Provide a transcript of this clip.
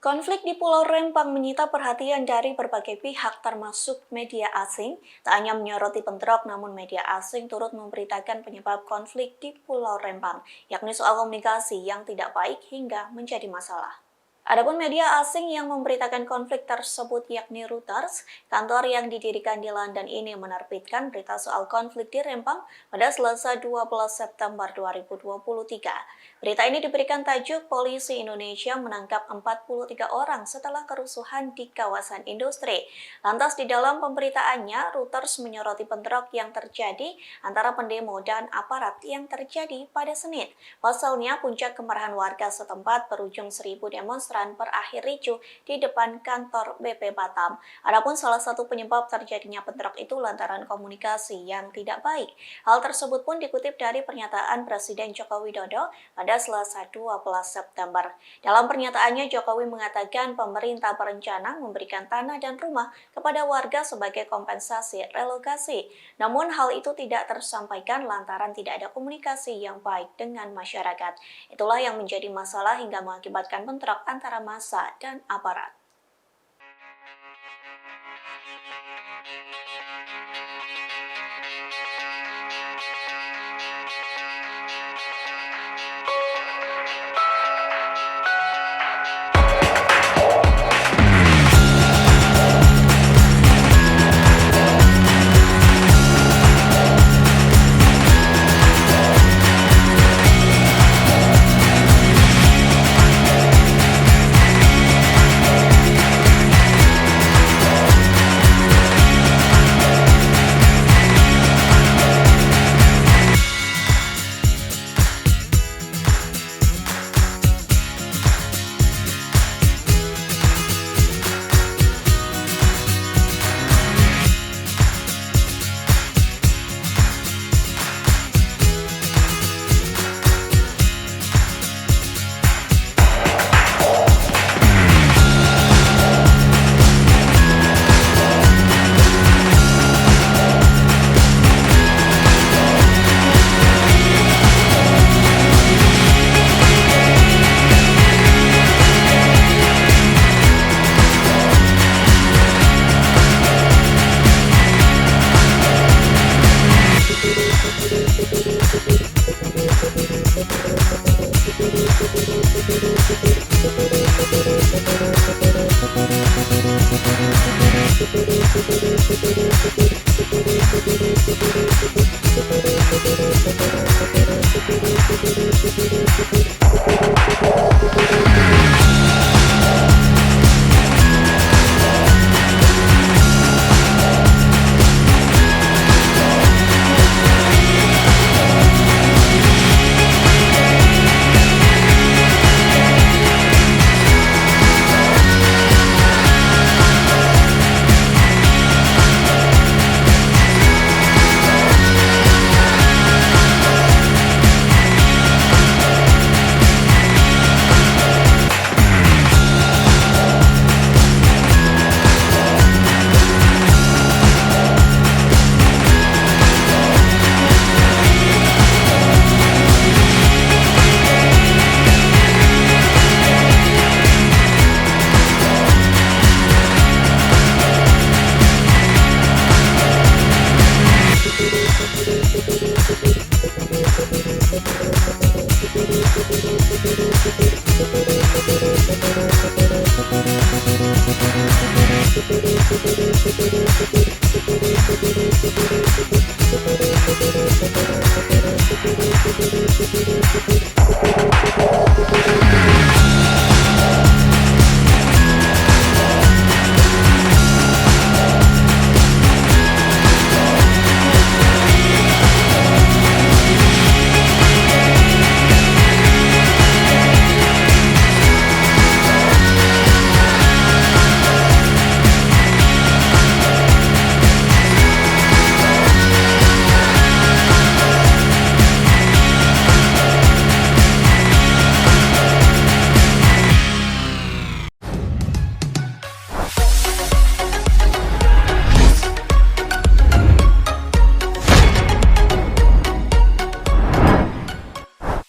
Konflik di Pulau Rempang menyita perhatian dari berbagai pihak termasuk media asing. Tak hanya menyoroti bentrok, namun media asing turut memberitakan penyebab konflik di Pulau Rempang, yakni soal komunikasi yang tidak baik hingga menjadi masalah. Adapun media asing yang memberitakan konflik tersebut yakni Reuters, kantor yang didirikan di London ini menerbitkan berita soal konflik di Rempang pada Selasa 12 September 2023. Berita ini diberikan tajuk Polisi Indonesia menangkap 43 orang setelah kerusuhan di kawasan industri. Lantas di dalam pemberitaannya, Reuters menyoroti bentrok yang terjadi antara pendemo dan aparat yang terjadi pada Senin. Pasalnya, puncak kemarahan warga setempat berujung 1.000 demonstran berakhir ricuh di depan kantor BP Batam. Adapun salah satu penyebab terjadinya bentrok itu lantaran komunikasi yang tidak baik. Hal tersebut pun dikutip dari pernyataan Presiden Joko Widodo pada Selasa 12 September. Dalam pernyataannya, Jokowi mengatakan pemerintah berencana memberikan tanah dan rumah kepada warga sebagai kompensasi relokasi. Namun hal itu tidak tersampaikan lantaran tidak ada komunikasi yang baik dengan masyarakat. Itulah yang menjadi masalah hingga mengakibatkan bentrok antara massa dan aparat.